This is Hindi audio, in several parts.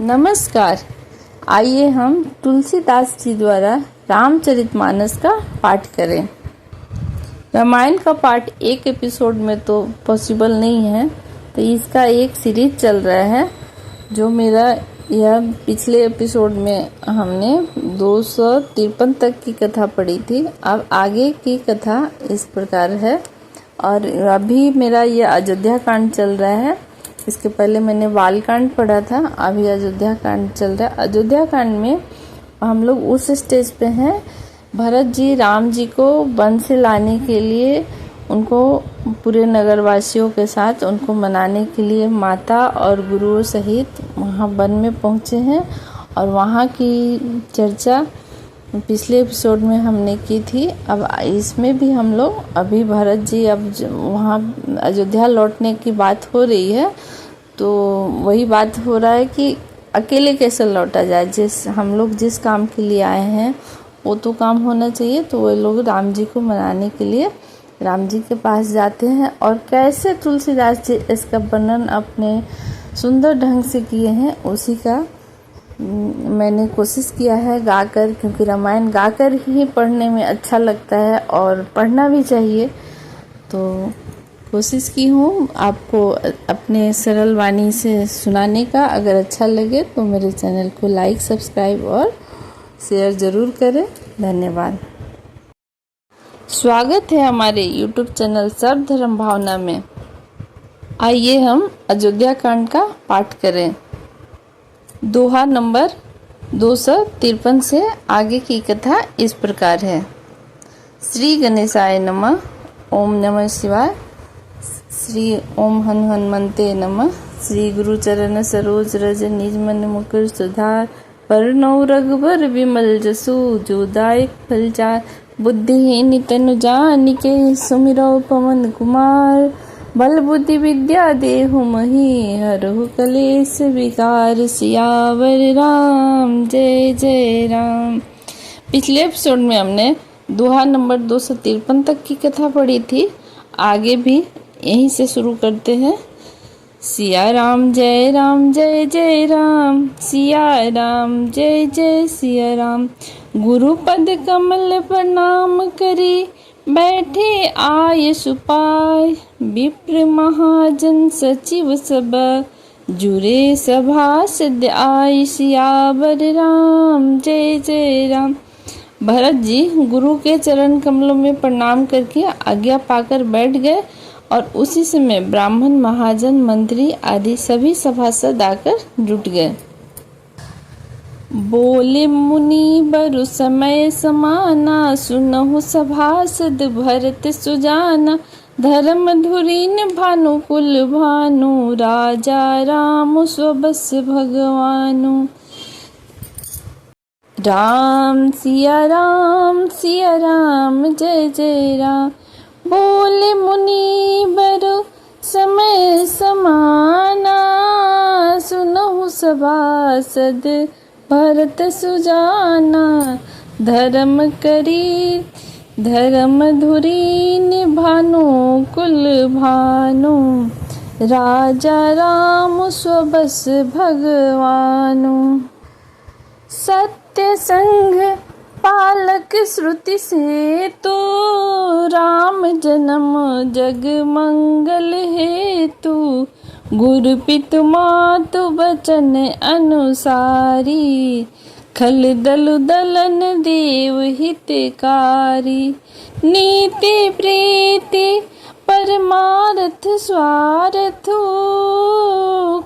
नमस्कार। आइए हम तुलसीदास जी द्वारा रामचरितमानस का पाठ करें। रामायण का पाठ एक एपिसोड में तो पॉसिबल नहीं है, तो इसका एक सीरीज चल रहा है। जो मेरा यह पिछले एपिसोड में हमने 253 तक की कथा पढ़ी थी। अब आगे की कथा इस प्रकार है, और अभी मेरा यह अयोध्या कांड चल रहा है। इसके पहले मैंने बाल कांड पढ़ा था, अभी अयोध्या कांड चल रहा है। अयोध्या कांड में हम लोग उस स्टेज पे हैं, भरत जी राम जी को वन से लाने के लिए, उनको पूरे नगरवासियों के साथ उनको मनाने के लिए माता और गुरुओं सहित वहाँ वन में पहुँचे हैं। और वहाँ की चर्चा पिछले एपिसोड में हमने की थी। अब इसमें भी हम लोग अभी भरत जी अब वहाँ अयोध्या लौटने की बात हो रही है, तो वही बात हो रहा है कि अकेले कैसे लौटा जाए। हम लोग जिस काम के लिए आए हैं वो तो काम होना चाहिए। तो वो लोग राम जी को मनाने के लिए राम जी के पास जाते हैं, और कैसे तुलसीदास जी इसका वर्णन अपने सुंदर ढंग से किए हैं उसी का मैंने कोशिश किया है गाकर, क्योंकि रामायण गाकर ही पढ़ने में अच्छा लगता है और पढ़ना भी चाहिए। तो कोशिश की हूँ आपको अपने सरल वाणी से सुनाने का। अगर अच्छा लगे तो मेरे चैनल को लाइक, सब्सक्राइब और शेयर ज़रूर करें। धन्यवाद। स्वागत है हमारे YouTube चैनल सर्वधर्म भावना में। आइए हम अयोध्या कांड का पाठ करें। दोहा नंबर 253 से आगे की कथा इस प्रकार है। श्री गणेशाय नमः। ओम नमः शिवाय। श्री ओम हनुमन्ते नमः। श्री गुरु चरण सरोज रज निज मन मुकुर सुधार। परनौ रघुबर विमल जसु जो दायक फलचार। बुद्धिहीन तनु जानिके सुमिरौ पवन कुमार। बल बुद्धि विद्या देहु मही हरहु कलेश विकार। सियावर राम जय जय राम। पिछले एपिसोड में हमने दोहा नंबर 253 तक की कथा पढ़ी थी। आगे भी यहीं से शुरू करते हैं। सिया राम जय जय राम। सिया राम जय जय सिया राम। गुरुपद कमल प्रणाम करी बैठे आय सुपाय। विप्र महाजन सचिव सब जुरे सभासद आय। सियावर राम जय जय राम। भरत जी गुरु के चरण कमलों में प्रणाम करके आज्ञा पाकर बैठ गए, और उसी समय ब्राह्मण, महाजन, मंत्री आदि सभी सभासद आकर जुट गए। बोले मुनि बरु समय समाना। सुनहु सभासद भरत सुजाना। धर्म धुरीन भानुकुल भानु। राजा राम स्वबस भगवानु। राम सिया राम जय जय राम। बोले मुनि बरु समय समाना। सुनहु सभासद भरत सुजाना। धर्म करी धर्म धुरी भानु कुल भानु। राजा राम स्वबस भगवानु। सत्य संग पालक श्रुति से तो। राम जन्म जग मंगल हेतु। गुरु पितु मातु बचन अनुसारी। खल दलु दलन देव हितकारी। नीति प्रीति परमार्थ स्वार्थ।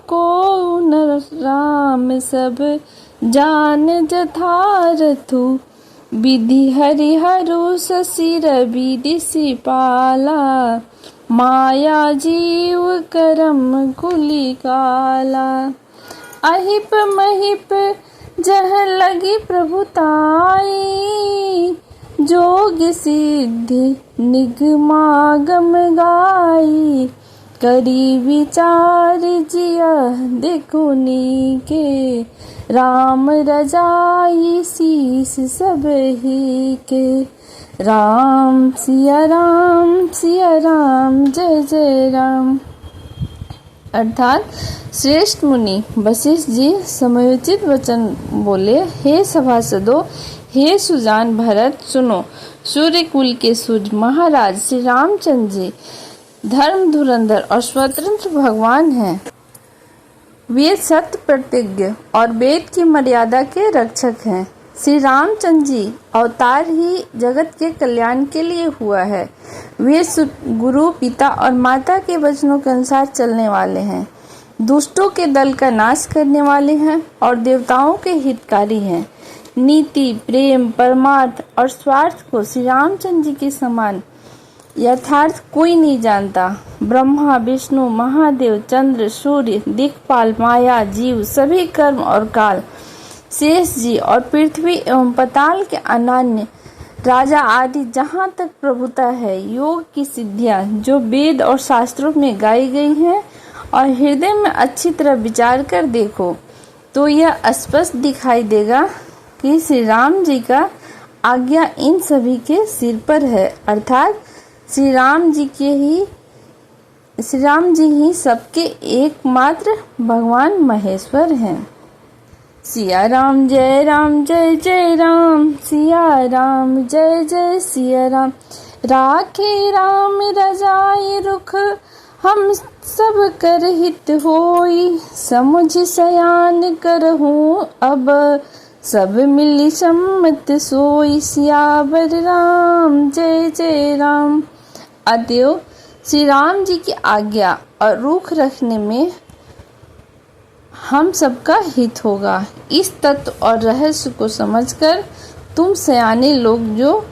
को न राम सब जान जथारथु। विधि हरिहरु ससिर विधि सिपाला। माया जीव करम कुलिकाला। अहिप महिप जह लगी प्रभुताई। जोग सिद्धि निगमागम गाई। करी विचार जिया देखुनी के। राम रजाई शीस सब ही के। राम सिया राम जय जय राम। अर्थात श्रेष्ठ मुनि वशिष्ठ जी समयोचित वचन बोले, हे सभासदों, हे सुजान भरत, सुनो। सूर्य कुल के सूर्य महाराज श्री रामचंद्र जी धर्म धुरंधर और स्वतंत्र भगवान हैं। वे सत्य प्रतिज्ञ और वेद की मर्यादा के रक्षक हैं। श्री रामचंद्र जी अवतार ही जगत के कल्याण के लिए हुआ है। वे गुरु, पिता और माता के वचनों के अनुसार चलने वाले हैं, दुष्टों के दल का नाश करने वाले हैं और देवताओं के हितकारी हैं। नीति, प्रेम, परमार्थ और स्वार्थ को श्री रामचंद्र जी के समान यथार्थ कोई नहीं जानता। ब्रह्मा, विष्णु, महादेव, चंद्र, सूर्य, दिक्पाल, माया, जीव, सभी कर्म और काल, शेष जी और पृथ्वी एवं पताल के अनन्य राजा आदि जहाँ तक प्रभुता है, योग की सिद्धियाँ जो वेद और शास्त्रों में गाई गई हैं और हृदय में अच्छी तरह विचार कर देखो तो यह स्पष्ट दिखाई देगा कि श्री राम जी का आज्ञा इन सभी के सिर पर है, अर्थात श्री राम जी ही सबके एकमात्र भगवान महेश्वर हैं। सिया राम जय जय राम, सिया राम जय जय सिया राम। राखे राम रजाई रुख, हम सब कर हित होई। समुझ सयान करहूँ अब, सब मिली सम्मत सोई। सियावर राम जय जय राम। अतएव श्री राम जी की आज्ञा और रुख रखने में हम सबका हित होगा। इस तत्व और रहस्य को समझकर तुम सयाने लोग जो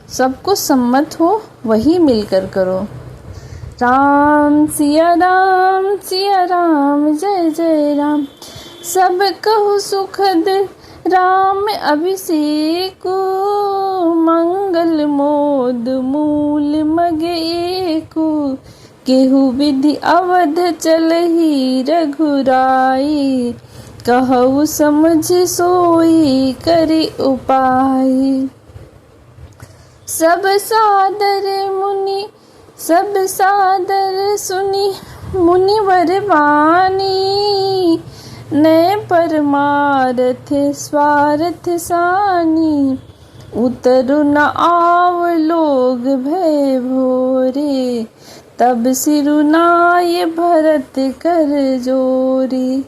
सबको सम्मत हो वही मिलकर करो। राम सिया राम जय जय राम। सब कहु सुखद राम अभिषेक, मंगल मोद मूल मग एको। केहू विधि अवध चलहि रघुराई, कहु समझ सोई करि उपाय। सब सादर सुनी मुनिवर वाणी। नय परमारथ स्वार्थ सानी, उतरु न आव लोग भय भोरे। तब सिरुनाय भरत कर जोरी।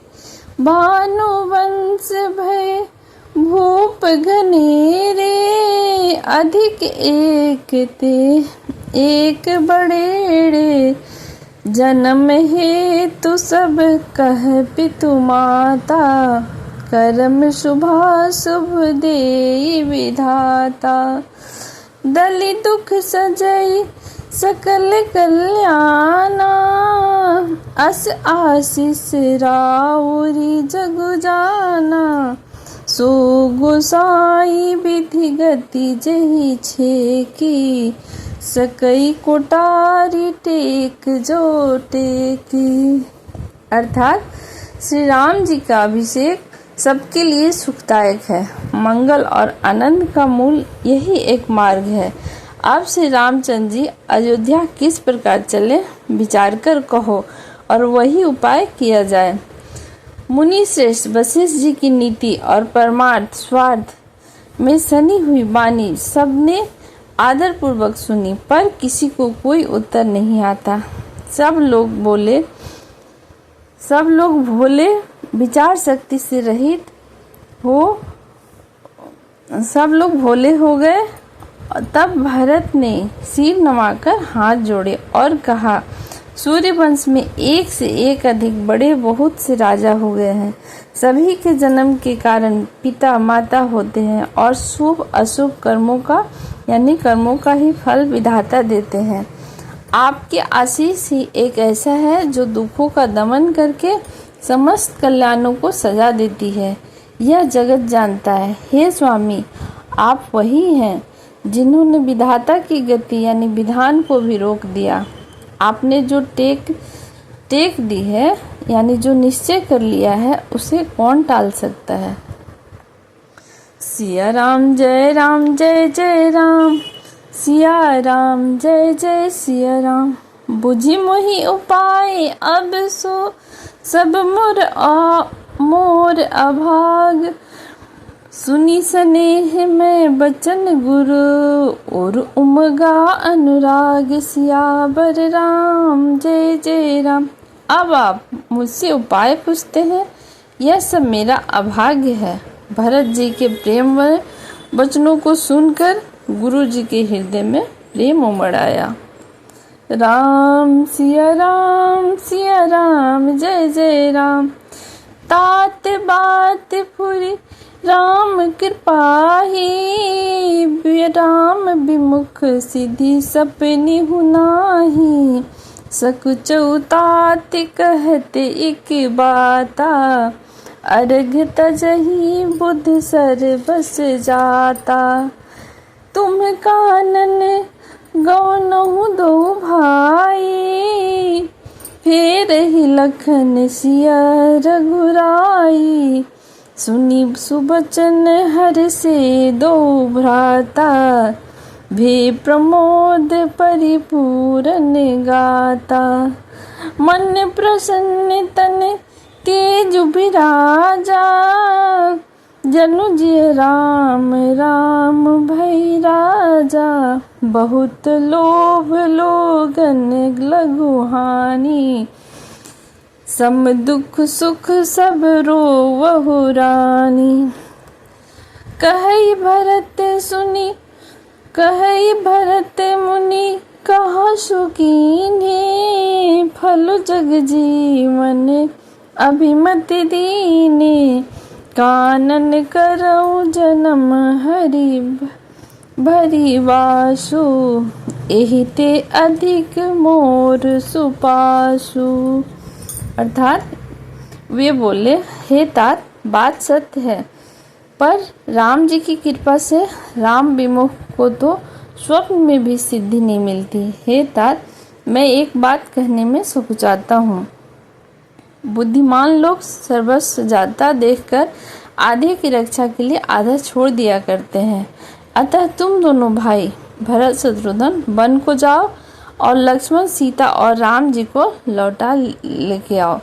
भानुवंश भय भूप घनेरे, अधिक एक ते एक बड़ेड़े। जन्म हेतु सब कह पितु माता, कर्म शुभाशुभ देई विधाता। दलि दुख सजई सकल कल्याणा, अस आशीष राउरी जगु जाना। सो गोसाई विधि गति जही छेकी, सकई कोटारी टेक जो टेकी। अर्थात श्री राम जी का अभिषेक सबके लिए सुखदायक है। मंगल और आनंद का मूल यही एक मार्ग है। अब श्री रामचंद्र जी अयोध्या किस प्रकार चले विचार कर कहो और वही उपाय किया जाए। मुनि श्रेष्ठ वशिष्ठ जी की नीति और परमार्थ स्वार्थ में सनी हुई वाणी सबने आदर पूर्वक सुनी, पर किसी को कोई उत्तर नहीं आता। सब लोग भोले विचार शक्ति से रहित हो गए। तब भरत ने सिर नवाकर हाथ जोड़े और कहा, सूर्य वंश में एक से एक अधिक बड़े बहुत से राजा हो गए हैं। सभी के जन्म के कारण पिता माता होते हैं और शुभ अशुभ कर्मों का ही फल विधाता देते हैं। आपके आशीष ही एक ऐसा है जो दुखों का दमन करके समस्त कल्याणों को सजा देती है। यह जगत जानता है। हे स्वामी, आप वही हैं जिन्होंने विधाता की गति यानी विधान को भी रोक दिया। आपने जो टेक दी है यानी जो निश्चय कर लिया है, उसे कौन टाल सकता है। सिया राम जय जय राम, सिया राम जय जय सिया राम। बुझी मोहि उपाय अब सो सब मोर अभाग। सुनी स्नेह में बचन गुरु और उमगा अनुराग। सियावर राम जय जय राम। अब आप मुझसे उपाय पूछते हैं, यह सब मेरा अभाग्य है। भरत जी के प्रेम वचनों को सुनकर गुरु जी के हृदय में प्रेम उमड़ आया। राम सिया राम जय जय राम। तात बात फुरी राम कृपाही। राम विमुख सिद्धि सपनी हुनाही। सकुचौ तात कहते एक बाता। अर्घ तजहि बुध सर बस जाता। तुम कानन गौनहु दो भाई। फेर ही लखन सिया रघुराई। सुनी सुबचन हर से दो भ्राता। भे प्रमोद परिपूरन गाता। मन प्रसन्न तन तेज बिराजा। जनु जिय राम राम भई राजा। बहुत लोभ लोगन लघु हानि। सम दुख सुख सब रोवहु रानी। कहई भरत सुनी कहई भरत मुनि। कहा सुकीन्हे फल जग जीवन अभिमति दीने। कानन करऊ जन्म हरि भरी वासु। एहि ते अधिक मोर सुपासु। अर्थात वे बोले, हे तात, बात सत्य है, पर राम जी की कृपा से राम विमुख को तो स्वप्न में भी सिद्धि नहीं मिलती। हे तात, मैं एक बात कहने में सकुचाता हूँ। बुद्धिमान लोग सर्वस्व जाता देखकर आधे की रक्षा के लिए आधा छोड़ दिया करते हैं। अतः तुम दोनों भाई भरत शत्रुघ्न वन को जाओ और लक्ष्मण सीता और राम जी को लौटा लेके आओ।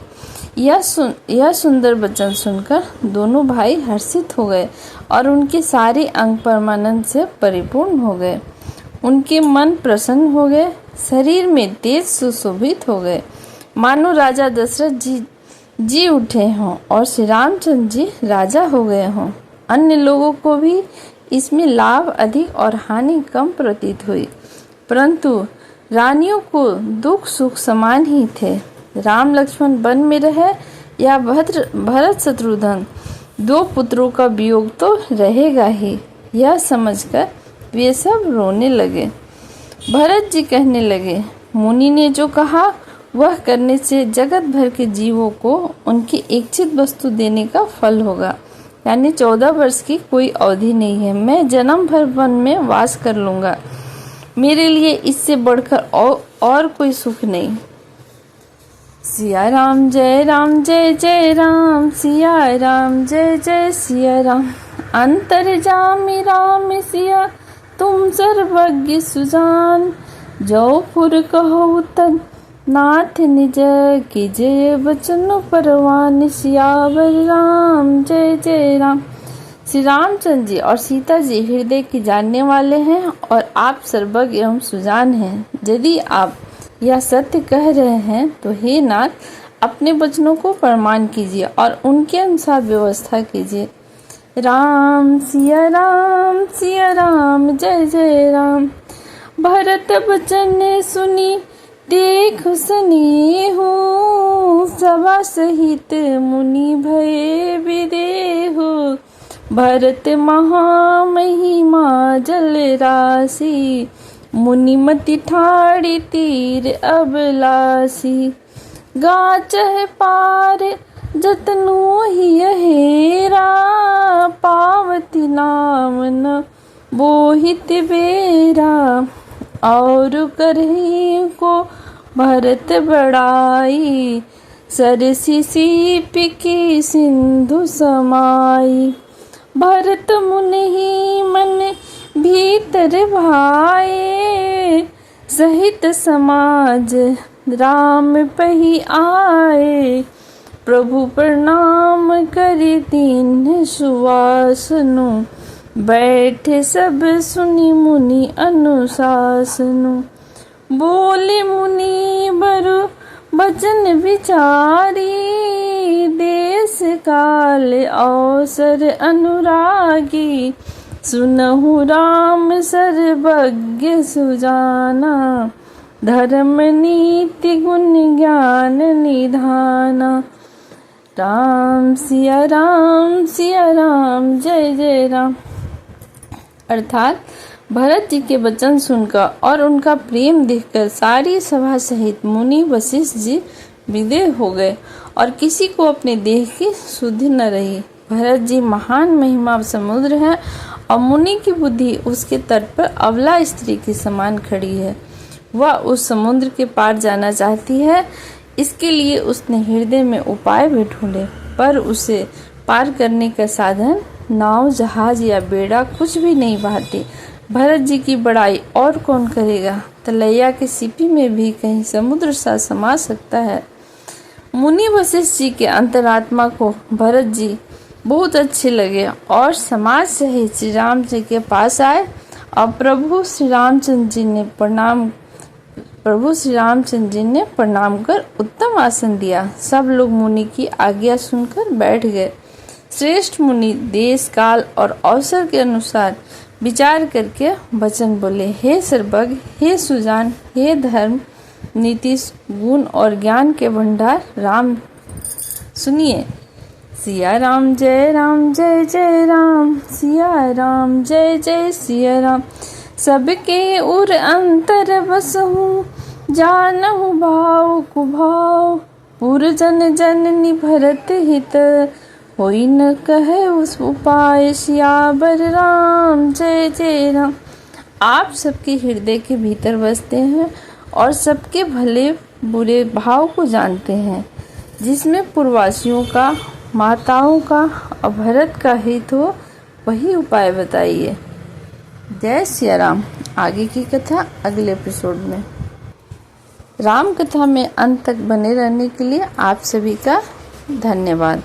यह सुंदर वचन सुनकर दोनों भाई हर्षित हो गए और उनके सारे अंग परमानंद से परिपूर्ण हो गए। उनके मन प्रसन्न हो गए, शरीर में तेज सुशोभित हो गए, मानो राजा दशरथ जी उठे हों और श्री रामचंद्र जी राजा हो गए हों। अन्य लोगों को भी इसमें लाभ अधिक और हानि कम प्रतीत हुई, परंतु रानियों को दुख सुख समान ही थे। राम लक्ष्मण वन में रहे या भरत शत्रुघ्न, दो पुत्रों का वियोग तो रहेगा ही, यह समझकर वे सब रोने लगे। भरत जी कहने लगे, मुनि ने जो कहा वह करने से जगत भर के जीवों को उनकी इच्छित वस्तु देने का फल होगा। यानी 14 वर्ष की कोई अवधि नहीं है। मैं जन्म भर वन में वास कर लूंगा। मेरे लिए इससे बढ़कर और कोई सुख नहीं। सिया राम जय राम। सिया राम जय जय सिया राम। अंतर्जामी राम सिया तुम सर्वज्ञ सुजान। जो पुर कहो तद नाथ निज की जय वचन परवान। सियावर राम जय जय राम। श्री रामचंद्र जी और सीता जी हृदय की जानने वाले हैं और आप सर्वज्ञ एवं सुजान हैं। यदि आप यह सत्य कह रहे हैं तो हे नाथ, अपने वचनों को प्रमाण कीजिए और उनके अनुसार व्यवस्था कीजिए। राम सिया राम जय जय राम। भरत वचन सुनी देख स्नेहु। सभा सहित मुनि भय विदेहु। भरत महामहिमा जल राशि। मुनिमति ठाड़ी तीर अबलासी। गाचह पार जतनु ही हेरा। पावती नाम न बोहित बेरा। और करही को भरत बड़ाई। सरसी सीप की सिंधु समाई। भरत मुनि मन भीतर भाए। सहित समाज राम पही आए, प्रभु प्रणाम करि दीन सुवासनु, बैठे सब सुनि मुनि अनुशासनु। बोले मुनि बरु बचन विचारी, देश काल अवसर अनुरागी, सुनहु राम सर्वज्ञ सुजाना, धर्म नीति गुण ज्ञान निधाना। राम सिया राम जय जय राम। अर्थात भरत जी के वचन सुनकर और उनका प्रेम देखकर सारी सभा सहित मुनि वशिष्ठ जी विदेह हो गए और किसी को अपने देह की सुधि न रही। भरत जी महान महिमा समुद्र है और मुनि की बुद्धि उसके तट पर अबला स्त्री के समान खड़ी है। वह उस समुद्र के पार जाना चाहती है, इसके लिए उसने हृदय में उपाय भी ढूंढे, पर उसे पार करने का साधन नाव, जहाज या बेड़ा कुछ भी नहीं भाती। भरत जी की बड़ाई और कौन करेगा? तलैया के सीपी में भी कहीं समुद्र सा समा सकता है। मुनि वशिष्ठ जी के अंतरात्मा को भरत जी बहुत अच्छे लगे और समाज सहित श्री राम जी के पास आए और प्रभु श्री रामचंद्र जी ने प्रणाम कर उत्तम आसन दिया। सब लोग मुनि की आज्ञा सुनकर बैठ गए। श्रेष्ठ मुनि देश काल और अवसर के अनुसार विचार करके वचन बोले, हे सर्वज्ञ, हे सुजान, हे धर्म नीति गुण और ज्ञान के भंडार राम, सुनिए। सिया राम जय जय राम, सिया राम जय जय सिया राम। सबके उर अंतर बसहु, जानहु भाव कुभाव, पुर जन जननी भरत हित, होई न कहे उस उपाय, सियावर राम जय जय राम। आप सबके हृदय के भीतर बसते हैं और सबके भले बुरे भाव को जानते हैं, जिसमें पूर्ववासियों का, माताओं का और भरत का हित हो, वही उपाय बताइए। जय सिया राम। आगे की कथा अगले एपिसोड में। राम कथा में अंत तक बने रहने के लिए आप सभी का धन्यवाद।